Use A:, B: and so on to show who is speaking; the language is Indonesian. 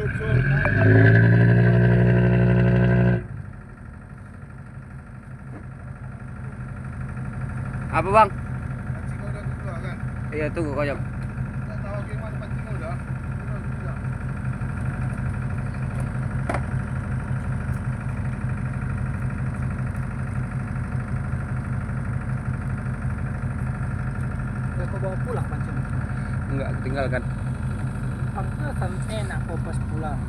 A: Apa bang?
B: Pancing udah buka kan?
A: Iya tunggu kojok.
B: Nggak tahu gimana pancing udah. Udah.
C: Ya kau bawa pulang pancing.
A: Enggak, tinggalkan.
C: Pantesan enak kau pas pulang.